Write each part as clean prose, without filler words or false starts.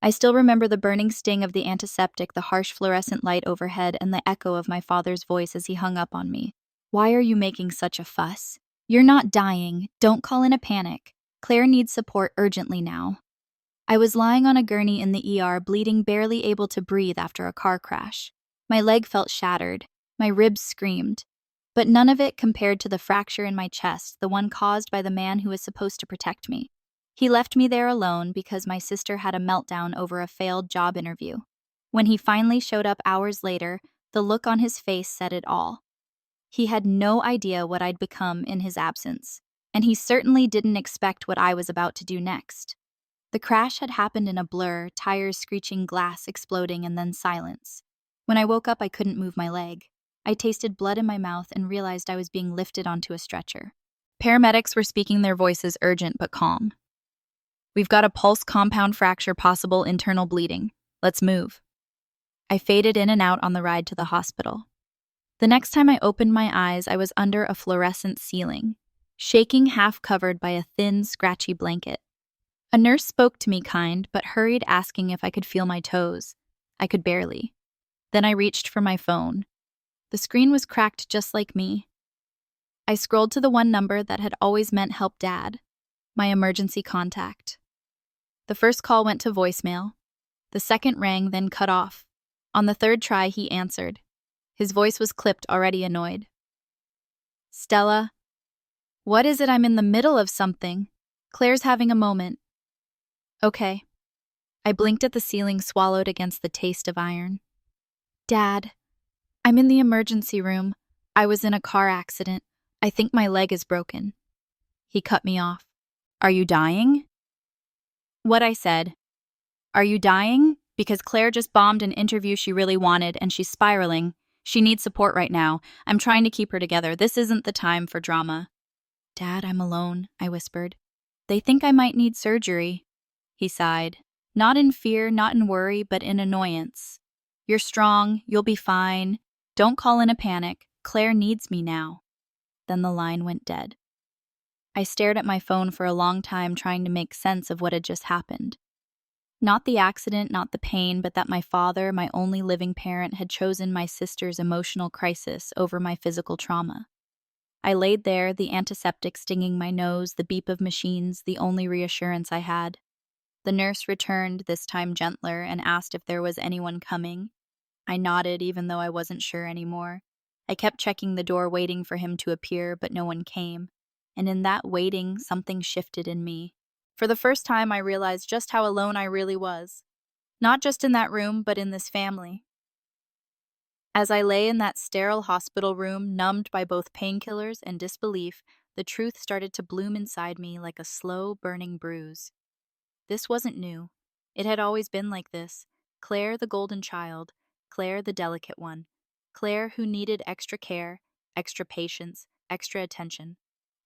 I still remember the burning sting of the antiseptic, the harsh fluorescent light overhead, and the echo of my father's voice as he hung up on me. "Why are you making such a fuss? You're not dying. Don't call in a panic. Claire needs support urgently now." I was lying on a gurney in the ER, bleeding, barely able to breathe after a car crash. My leg felt shattered. My ribs screamed. But none of it compared to the fracture in my chest, the one caused by the man who was supposed to protect me. He left me there alone because my sister had a meltdown over a failed job interview. When he finally showed up hours later, the look on his face said it all. He had no idea what I'd become in his absence, and he certainly didn't expect what I was about to do next. The crash had happened in a blur, tires screeching, glass exploding, and then silence. When I woke up, I couldn't move my leg. I tasted blood in my mouth and realized I was being lifted onto a stretcher. Paramedics were speaking, their voices urgent but calm. "We've got a pulse compound fracture, possible internal bleeding. Let's move." I faded in and out on the ride to the hospital. The next time I opened my eyes, I was under a fluorescent ceiling, shaking, half covered by a thin, scratchy blanket. A nurse spoke to me kind, but hurried, asking if I could feel my toes. I could barely. Then I reached for my phone. The screen was cracked just like me. I scrolled to the one number that had always meant help Dad, my emergency contact. The first call went to voicemail. The second rang, then cut off. On the third try, he answered. His voice was clipped, already annoyed. "Stella, what is it? I'm in the middle of something. Claire's having a moment." "Okay." I blinked at the ceiling, swallowed against the taste of iron. "Dad, I'm in the emergency room. I was in a car accident. I think my leg is broken." He cut me off. "Are you dying?" What I said. "Are you dying? Because Claire just bombed an interview she really wanted and she's spiraling. She needs support right now. I'm trying to keep her together. This isn't the time for drama." "Dad, I'm alone," I whispered. "They think I might need surgery." He sighed. Not in fear, not in worry, but in annoyance. "You're strong. You'll be fine. Don't call in a panic. Claire needs me now." Then the line went dead. I stared at my phone for a long time, trying to make sense of what had just happened. Not the accident, not the pain, but that my father, my only living parent, had chosen my sister's emotional crisis over my physical trauma. I laid there, the antiseptic stinging my nose, the beep of machines, the only reassurance I had. The nurse returned, this time gentler, and asked if there was anyone coming. I nodded, even though I wasn't sure anymore. I kept checking the door, waiting for him to appear, but no one came. And in that waiting, something shifted in me. For the first time, I realized just how alone I really was. Not just in that room, but in this family. As I lay in that sterile hospital room, numbed by both painkillers and disbelief, the truth started to bloom inside me like a slow, burning bruise. This wasn't new. It had always been like this. Claire, the golden child. Claire, the delicate one. Claire, who needed extra care, extra patience, extra attention.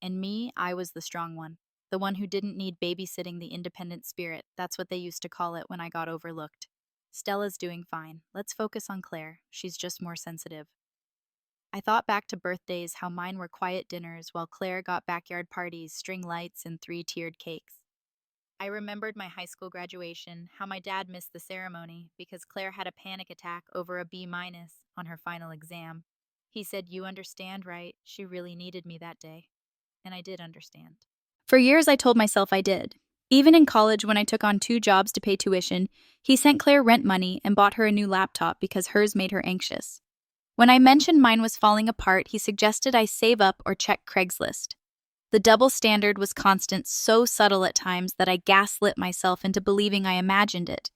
And me, I was the strong one. The one who didn't need babysitting, the independent spirit. That's what they used to call it when I got overlooked. "Stella's doing fine. Let's focus on Claire. She's just more sensitive." I thought back to birthdays, how mine were quiet dinners while Claire got backyard parties, string lights, and three-tiered cakes. I remembered my high school graduation, how my dad missed the ceremony because Claire had a panic attack over a B- on her final exam. He said, "You understand, right? She really needed me that day." And I did understand. For years, I told myself I did. Even in college, when I took on 2 jobs to pay tuition, he sent Claire rent money and bought her a new laptop because hers made her anxious. When I mentioned mine was falling apart, he suggested I save up or check Craigslist. The double standard was constant, so subtle at times that I gaslit myself into believing I imagined it.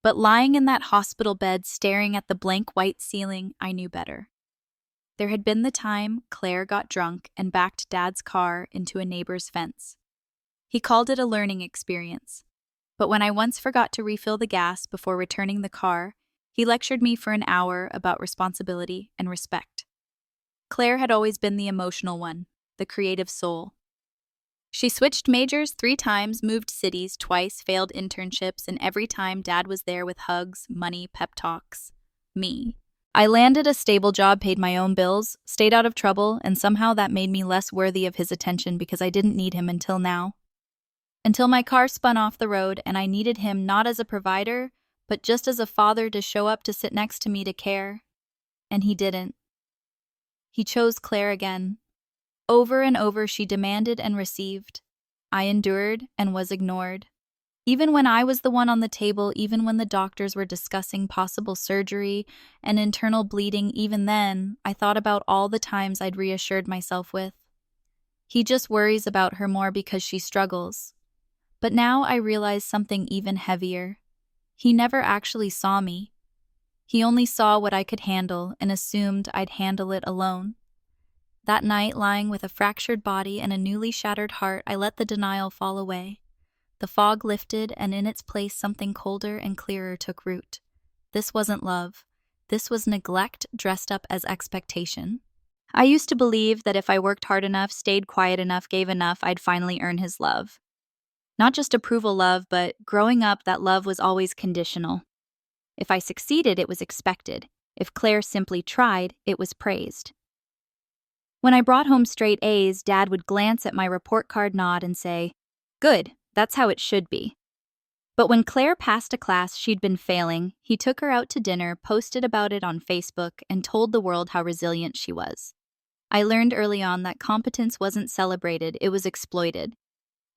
But lying in that hospital bed, staring at the blank white ceiling, I knew better. There had been the time Claire got drunk and backed Dad's car into a neighbor's fence. He called it a learning experience. But when I once forgot to refill the gas before returning the car, he lectured me for an hour about responsibility and respect. Claire had always been the emotional one, the creative soul. She switched majors 3 times, moved cities twice, failed internships, and every time Dad was there with hugs, money, pep talks. Me. I landed a stable job, paid my own bills, stayed out of trouble, and somehow that made me less worthy of his attention because I didn't need him until now. until my car spun off the road and I needed him not as a provider, but just as a father to show up to sit next to me to care. And he didn't. He chose Claire again. Over and over she demanded and received. I endured and was ignored. Even when I was the one on the table, even when the doctors were discussing possible surgery and internal bleeding, even then, I thought about all the times I'd reassured myself with, he just worries about her more because she struggles. But now I realize something even heavier. He never actually saw me. He only saw what I could handle and assumed I'd handle it alone. That night, lying with a fractured body and a newly shattered heart, I let the denial fall away. The fog lifted, and in its place something colder and clearer took root. This wasn't love. This was neglect dressed up as expectation. I used to believe that if I worked hard enough, stayed quiet enough, gave enough, I'd finally earn his love. Not just approval love, but growing up, that love was always conditional. If I succeeded, it was expected. If Claire simply tried, it was praised. When I brought home straight A's, Dad would glance at my report card, nod, and say, "Good, that's how it should be." But when Claire passed a class she'd been failing, he took her out to dinner, posted about it on Facebook, and told the world how resilient she was. I learned early on that competence wasn't celebrated, it was exploited.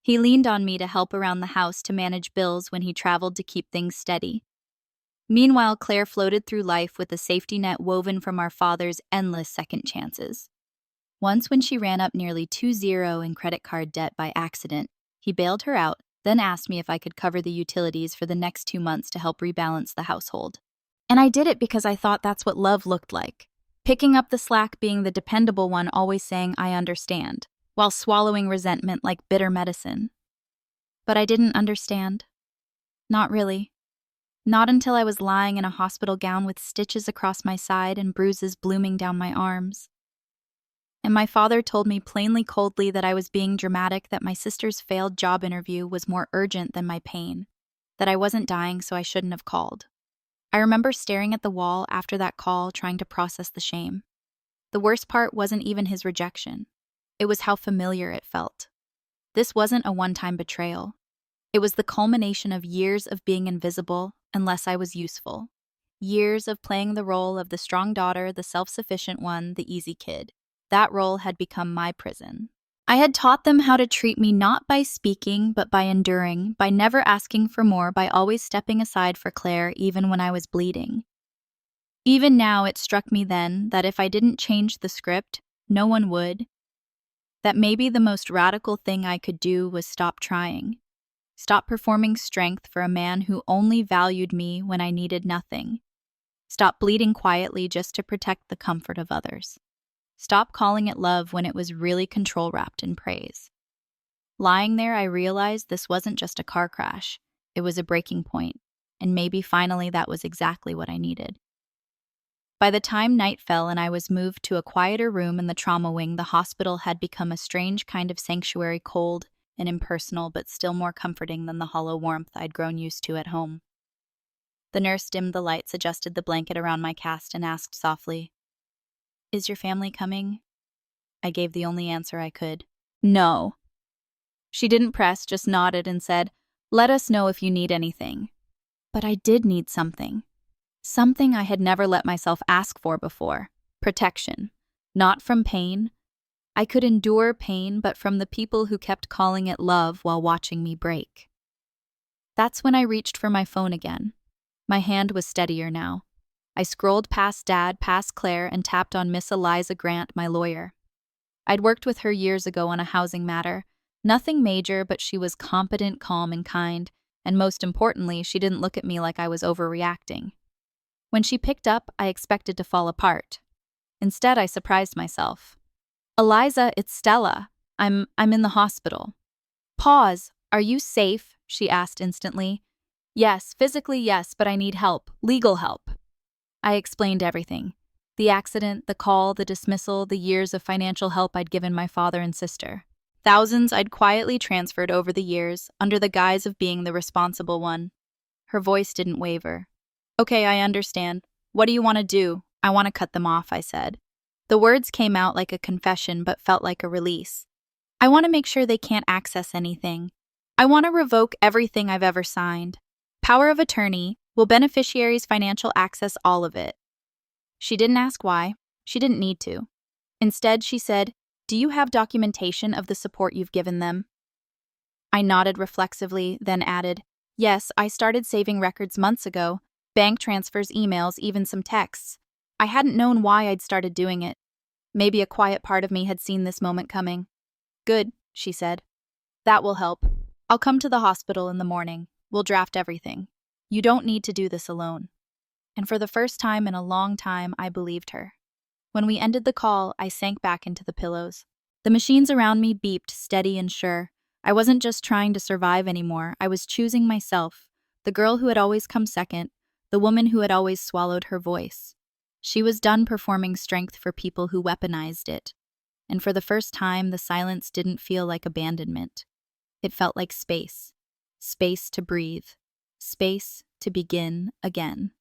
He leaned on me to help around the house, to manage bills when he traveled, to keep things steady. Meanwhile, Claire floated through life with a safety net woven from our father's endless second chances. Once, when she ran up nearly 2-0 in credit card debt by accident, he bailed her out, then asked me if I could cover the utilities for the next 2 months to help rebalance the household. And I did it because I thought that's what love looked like. Picking up the slack, being the dependable one, always saying, "I understand," while swallowing resentment like bitter medicine. But I didn't understand. Not really. Not until I was lying in a hospital gown with stitches across my side and bruises blooming down my arms. And my father told me plainly, coldly, that I was being dramatic, that my sister's failed job interview was more urgent than my pain, that I wasn't dying, so I shouldn't have called. I remember staring at the wall after that call, trying to process the shame. The worst part wasn't even his rejection. It was how familiar it felt. This wasn't a one-time betrayal. It was the culmination of years of being invisible unless I was useful. Years of playing the role of the strong daughter, the self-sufficient one, the easy kid. That role had become my prison. I had taught them how to treat me, not by speaking, but by enduring, by never asking for more, by always stepping aside for Claire even when I was bleeding. Even now, it struck me then that if I didn't change the script, no one would. That maybe the most radical thing I could do was stop trying. Stop performing strength for a man who only valued me when I needed nothing. Stop bleeding quietly just to protect the comfort of others. Stop calling it love when it was really control wrapped in praise. Lying there, I realized this wasn't just a car crash. It was a breaking point, and maybe finally that was exactly what I needed. By the time night fell and I was moved to a quieter room in the trauma wing, the hospital had become a strange kind of sanctuary, cold and impersonal, but still more comforting than the hollow warmth I'd grown used to at home. The nurse dimmed the lights, adjusted the blanket around my cast, and asked softly, "Is your family coming?" I gave the only answer I could. "No." She didn't press, just nodded and said, "Let us know if you need anything." But I did need something. Something I had never let myself ask for before. Protection. Not from pain. I could endure pain, but from the people who kept calling it love while watching me break. That's when I reached for my phone again. My hand was steadier now. I scrolled past Dad, past Claire, and tapped on Miss Eliza Grant, my lawyer. I'd worked with her years ago on a housing matter. Nothing major, but she was competent, calm, and kind, and most importantly, she didn't look at me like I was overreacting. When she picked up, I expected to fall apart. Instead, I surprised myself. "Eliza, it's Stella. I'm in the hospital." "Pause. Are you safe?" she asked instantly. "Yes, physically yes, but I need help. Legal help." I explained everything. The accident, the call, the dismissal, the years of financial help I'd given my father and sister. Thousands I'd quietly transferred over the years, under the guise of being the responsible one. Her voice didn't waver. "Okay, I understand. What do you want to do?" "I want to cut them off," I said. The words came out like a confession, but felt like a release. "I want to make sure they can't access anything. I want to revoke everything I've ever signed. Power of attorney, will beneficiaries' financial access all of it? She didn't ask why. She didn't need to. Instead, she said, "Do you have documentation of the support you've given them?" I nodded reflexively, then added, "Yes, I started saving records months ago. Bank transfers, emails, even some texts. I hadn't known why I'd started doing it. Maybe a quiet part of me had seen this moment coming." "Good," she said. "That will help. I'll come to the hospital in the morning. We'll draft everything. You don't need to do this alone." And for the first time in a long time, I believed her. When we ended the call, I sank back into the pillows. The machines around me beeped, steady and sure. I wasn't just trying to survive anymore. I was choosing myself, the girl who had always come second, the woman who had always swallowed her voice. She was done performing strength for people who weaponized it. And for the first time, the silence didn't feel like abandonment. It felt like space. Space to breathe. Space to begin again.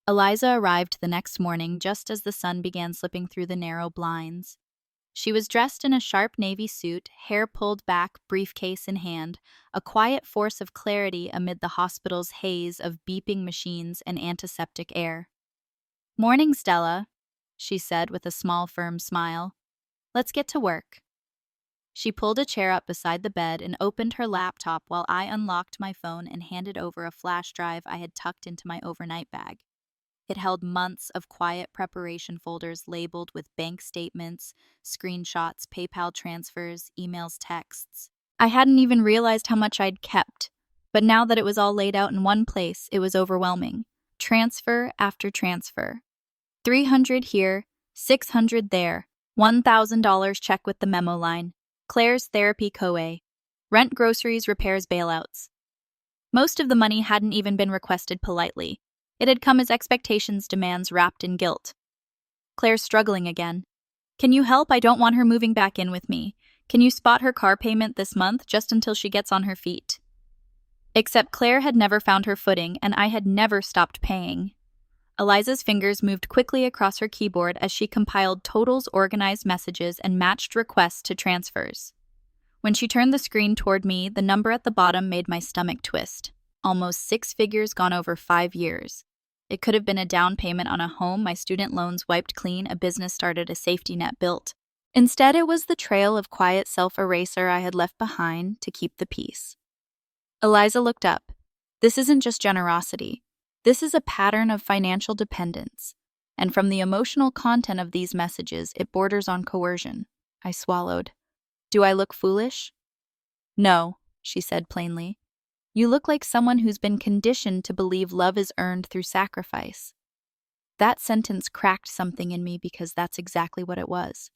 Eliza arrived the next morning just as the sun began slipping through the narrow blinds. She was dressed in a sharp navy suit, hair pulled back, briefcase in hand, a quiet force of clarity amid the hospital's haze of beeping machines and antiseptic air. "Morning, Stella," she said with a small, firm smile. "Let's get to work." She pulled a chair up beside the bed and opened her laptop while I unlocked my phone and handed over a flash drive I had tucked into my overnight bag. It held months of quiet preparation folders labeled with bank statements, screenshots, PayPal transfers, emails, texts. I hadn't even realized how much I'd kept, but now that it was all laid out in one place, it was overwhelming. Transfer after transfer. 300 here, 600 there, $1,000 check with the memo line, Claire's therapy COA, rent, groceries, repairs, bailouts. Most of the money hadn't even been requested politely. It had come as expectations, demands wrapped in guilt. "Claire's struggling again. Can you help? I don't want her moving back in with me. Can you spot her car payment this month just until she gets on her feet?" Except Claire had never found her footing, and I had never stopped paying. Eliza's fingers moved quickly across her keyboard as she compiled totals, organized messages, and matched requests to transfers. When she turned the screen toward me, the number at the bottom made my stomach twist. Almost 6 figures gone over 5 years. It could have been a down payment on a home, my student loans wiped clean, a business started, a safety net built. Instead, it was the trail of quiet self-eraser I had left behind to keep the peace. Eliza looked up. "This isn't just generosity. This is a pattern of financial dependence. And from the emotional content of these messages, it borders on coercion." I swallowed. "Do I look foolish?" "No," she said plainly. "You look like someone who's been conditioned to believe love is earned through sacrifice." That sentence cracked something in me because that's exactly what it was.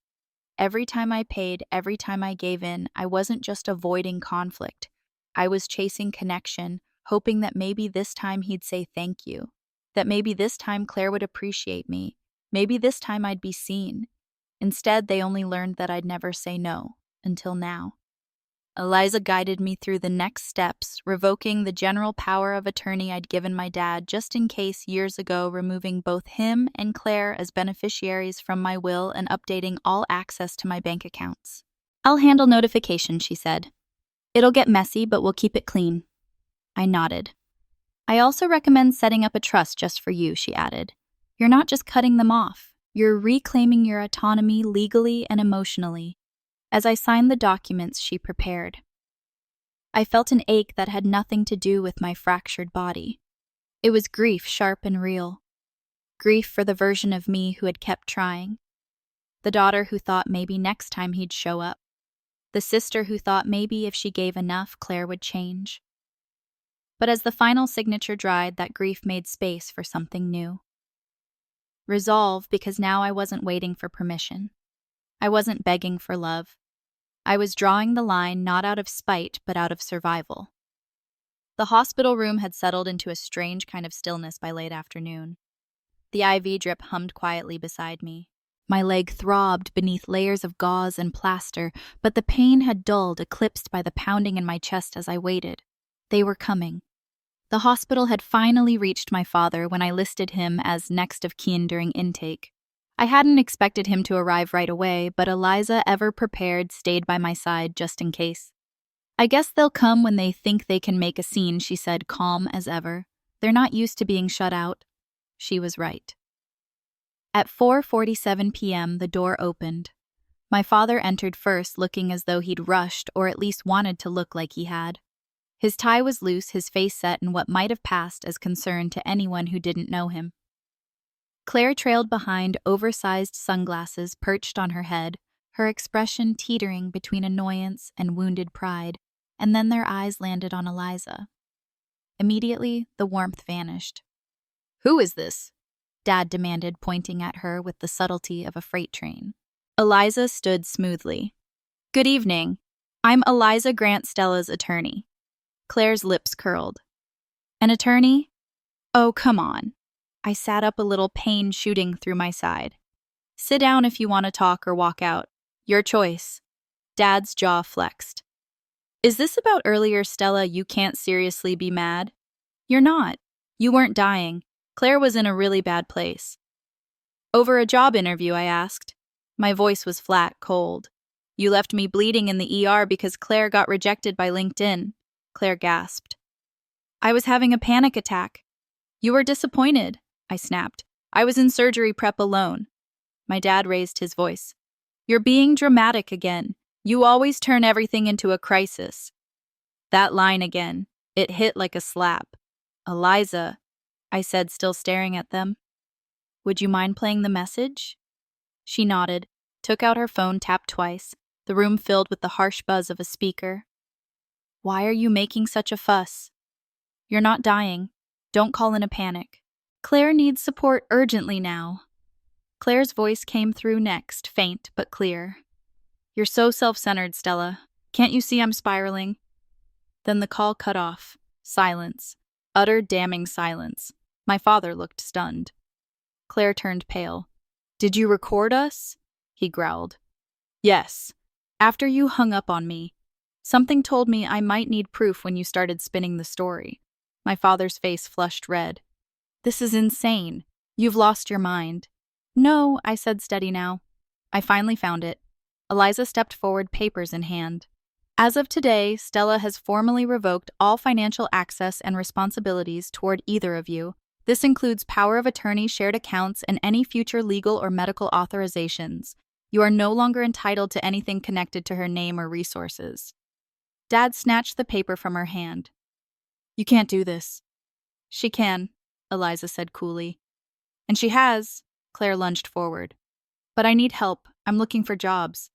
Every time I paid, every time I gave in, I wasn't just avoiding conflict. I was chasing connection, hoping that maybe this time he'd say thank you, that maybe this time Claire would appreciate me, maybe this time I'd be seen. Instead, they only learned that I'd never say no, until now. Eliza guided me through the next steps, revoking the general power of attorney I'd given my dad just in case years ago, removing both him and Claire as beneficiaries from my will and updating all access to my bank accounts. "I'll handle notification," she said. "It'll get messy, but we'll keep it clean." I nodded. "I also recommend setting up a trust just for you," she added. "You're not just cutting them off. You're reclaiming your autonomy legally and emotionally." As I signed the documents she prepared, I felt an ache that had nothing to do with my fractured body. It was grief, sharp and real. Grief for the version of me who had kept trying. The daughter who thought maybe next time he'd show up. The sister who thought maybe if she gave enough, Claire would change. But as the final signature dried, that grief made space for something new. Resolve, because now I wasn't waiting for permission. I wasn't begging for love. I was drawing the line not out of spite, but out of survival. The hospital room had settled into a strange kind of stillness by late afternoon. The IV drip hummed quietly beside me. My leg throbbed beneath layers of gauze and plaster, but the pain had dulled, eclipsed by the pounding in my chest as I waited. They were coming. The hospital had finally reached my father when I listed him as next of kin during intake. I hadn't expected him to arrive right away, but Eliza, ever prepared, stayed by my side just in case. I guess they'll come when they think they can make a scene, she said, calm as ever. They're not used to being shut out. She was right. At 4:47 p.m., the door opened. My father entered first, looking as though he'd rushed or at least wanted to look like he had. His tie was loose, his face set in what might have passed as concern to anyone who didn't know him. Claire trailed behind, oversized sunglasses perched on her head, her expression teetering between annoyance and wounded pride, and then their eyes landed on Eliza. Immediately, the warmth vanished. "Who is this?" Dad demanded, pointing at her with the subtlety of a freight train. Eliza stood smoothly. "Good evening. I'm Eliza Grant, Stella's attorney." Claire's lips curled. "An attorney? Oh, come on." I sat up, a little pain shooting through my side. "Sit down if you want to talk or walk out. Your choice." Dad's jaw flexed. "Is this about earlier, Stella? You can't seriously be mad." "You're not. You weren't dying. Claire was in a really bad place." "Over a job interview?" I asked. My voice was flat, cold. "You left me bleeding in the ER because Claire got rejected by LinkedIn." Claire gasped. "I was having a panic attack." "You were disappointed," I snapped. "I was in surgery prep alone." My dad raised his voice. "You're being dramatic again. You always turn everything into a crisis." That line again. It hit like a slap. "Eliza," I said, still staring at them. "Would you mind playing the message?" She nodded, took out her phone, tapped twice, the room filled with the harsh buzz of a speaker. "Why are you making such a fuss? You're not dying. Don't call in a panic. Claire needs support urgently now." Claire's voice came through next, faint but clear. "You're so self-centered, Stella. Can't you see I'm spiraling?" Then the call cut off. Silence. Utter damning silence. My father looked stunned. Claire turned pale. "Did you record us?" he growled. "Yes. After you hung up on me. Something told me I might need proof when you started spinning the story." My father's face flushed red. "This is insane. You've lost your mind." "No," I said, steady now. "I finally found it." Eliza stepped forward, papers in hand. "As of today, Stella has formally revoked all financial access and responsibilities toward either of you. This includes power of attorney, shared accounts, and any future legal or medical authorizations. You are no longer entitled to anything connected to her name or resources." Dad snatched the paper from her hand. "You can't do this." "She can," Eliza said coolly. "And she has." Claire lunged forward. "But I need help. I'm looking for jobs.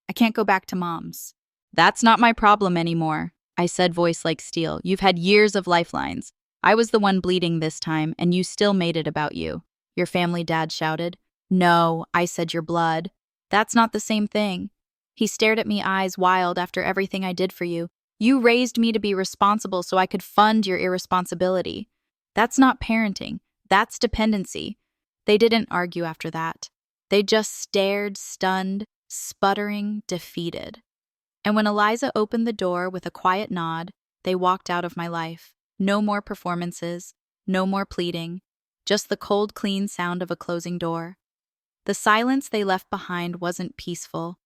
I can't go back to Mom's." "That's not my problem anymore," I said, voice like steel. "You've had years of lifelines. I was the one bleeding this time, and you still made it about you." "Your family," Dad shouted. "No," I said, "your blood. That's not the same thing." He stared at me, eyes wild. "After everything I did for you. You raised me to be responsible so I could fund your irresponsibility. That's not parenting. That's dependency." They didn't argue after that. They just stared, stunned, sputtering, defeated. And when Eliza opened the door with a quiet nod, they walked out of my life. No more performances, no more pleading, just the cold, clean sound of a closing door. The silence they left behind wasn't peaceful.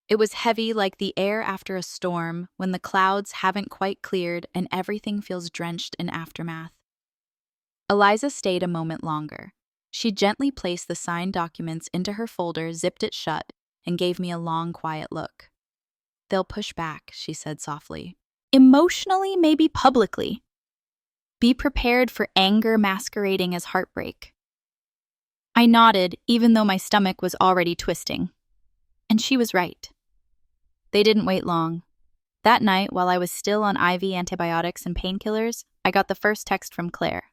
It was heavy, like the air after a storm, when the clouds haven't quite cleared and everything feels drenched in aftermath. Eliza stayed a moment longer. She gently placed the signed documents into her folder, zipped it shut, and gave me a long, quiet look. "They'll push back," she said softly. "Emotionally, maybe publicly. Be prepared for anger masquerading as heartbreak." I nodded, even though my stomach was already twisting. And she was right. They didn't wait long. That night, while I was still on IV antibiotics and painkillers, I got the first text from Claire.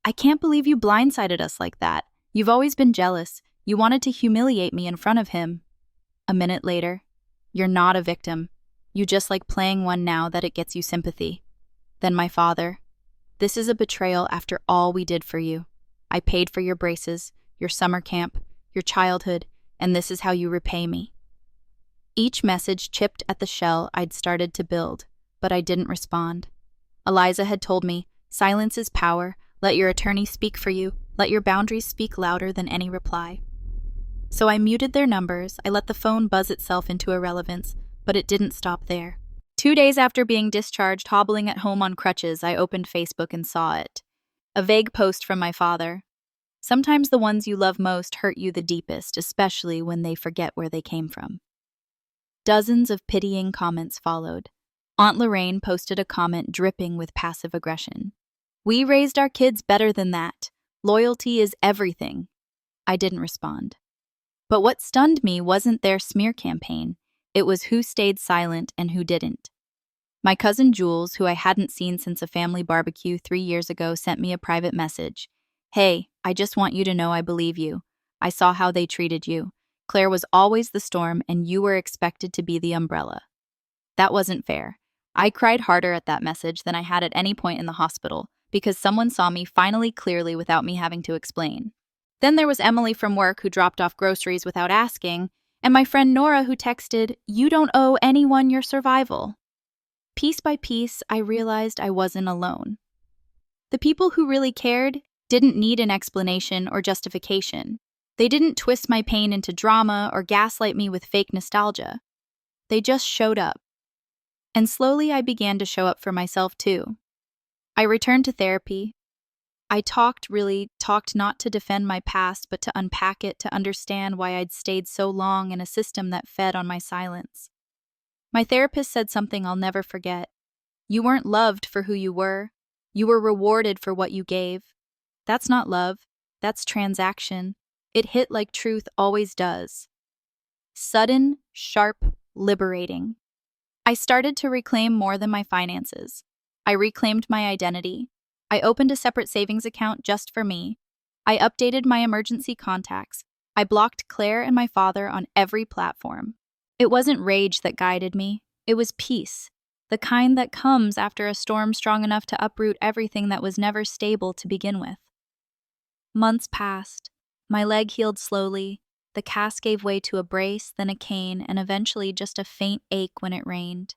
"I can't believe you blindsided us like that. You've always been jealous. You wanted to humiliate me in front of him." A minute later, "You're not a victim. You just like playing one now that it gets you sympathy." Then my father. "This is a betrayal after all we did for you. I paid for your braces, your summer camp, your childhood, and this is how you repay me." Each message chipped at the shell I'd started to build, but I didn't respond. Eliza had told me, "Silence is power. Let your attorney speak for you. Let your boundaries speak louder than any reply." So I muted their numbers. I let the phone buzz itself into irrelevance, but it didn't stop there. 2 days after being discharged, hobbling at home on crutches, I opened Facebook and saw it. A vague post from my father. Sometimes the ones you love most hurt you the deepest, especially when they forget where they came from. Dozens of pitying comments followed. Aunt Lorraine posted a comment dripping with passive aggression. "We raised our kids better than that. Loyalty is everything." I didn't respond. But what stunned me wasn't their smear campaign. It was who stayed silent and who didn't. My cousin Jules, who I hadn't seen since a family barbecue 3 years ago, sent me a private message. "Hey, I just want you to know I believe you. I saw how they treated you. Claire was always the storm, and you were expected to be the umbrella." That wasn't fair. I cried harder at that message than I had at any point in the hospital, because someone saw me finally clearly without me having to explain. Then there was Emily from work who dropped off groceries without asking, and my friend Nora who texted, "You don't owe anyone your survival." Piece by piece, I realized I wasn't alone. The people who really cared didn't need an explanation or justification. They didn't twist my pain into drama or gaslight me with fake nostalgia. They just showed up. And slowly I began to show up for myself too. I returned to therapy. I talked not to defend my past, but to unpack it, to understand why I'd stayed so long in a system that fed on my silence. My therapist said something I'll never forget. "You weren't loved for who you were. You were rewarded for what you gave. That's not love. That's transaction." It hit like truth always does. Sudden, sharp, liberating. I started to reclaim more than my finances. I reclaimed my identity. I opened a separate savings account just for me. I updated my emergency contacts. I blocked Claire and my father on every platform. It wasn't rage that guided me. It was peace, the kind that comes after a storm strong enough to uproot everything that was never stable to begin with. Months passed. My leg healed slowly. The cast gave way to a brace, then a cane, and eventually just a faint ache when it rained.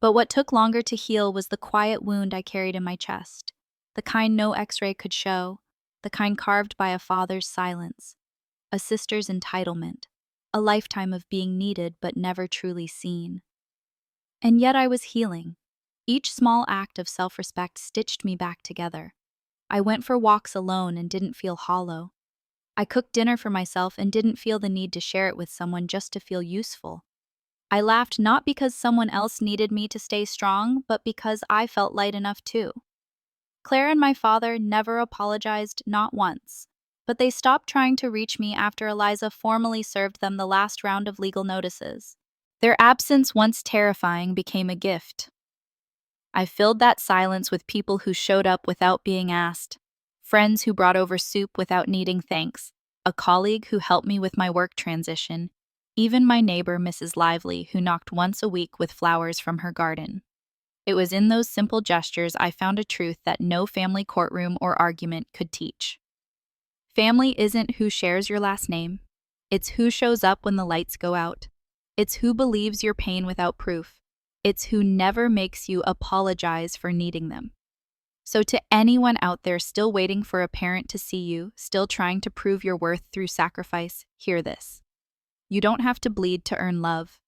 But what took longer to heal was the quiet wound I carried in my chest, the kind no x-ray could show, the kind carved by a father's silence, a sister's entitlement, a lifetime of being needed but never truly seen. And yet I was healing. Each small act of self-respect stitched me back together. I went for walks alone and didn't feel hollow. I cooked dinner for myself and didn't feel the need to share it with someone just to feel useful. I laughed not because someone else needed me to stay strong, but because I felt light enough too. Claire and my father never apologized, not once, but they stopped trying to reach me after Eliza formally served them the last round of legal notices. Their absence, once terrifying, became a gift. I filled that silence with people who showed up without being asked, friends who brought over soup without needing thanks, a colleague who helped me with my work transition, even my neighbor, Mrs. Lively, who knocked once a week with flowers from her garden. It was in those simple gestures I found a truth that no family courtroom or argument could teach. Family isn't who shares your last name. It's who shows up when the lights go out. It's who believes your pain without proof. It's who never makes you apologize for needing them. So to anyone out there still waiting for a parent to see you, still trying to prove your worth through sacrifice, hear this. You don't have to bleed to earn love.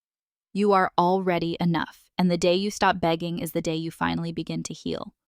You are already enough, and the day you stop begging is the day you finally begin to heal.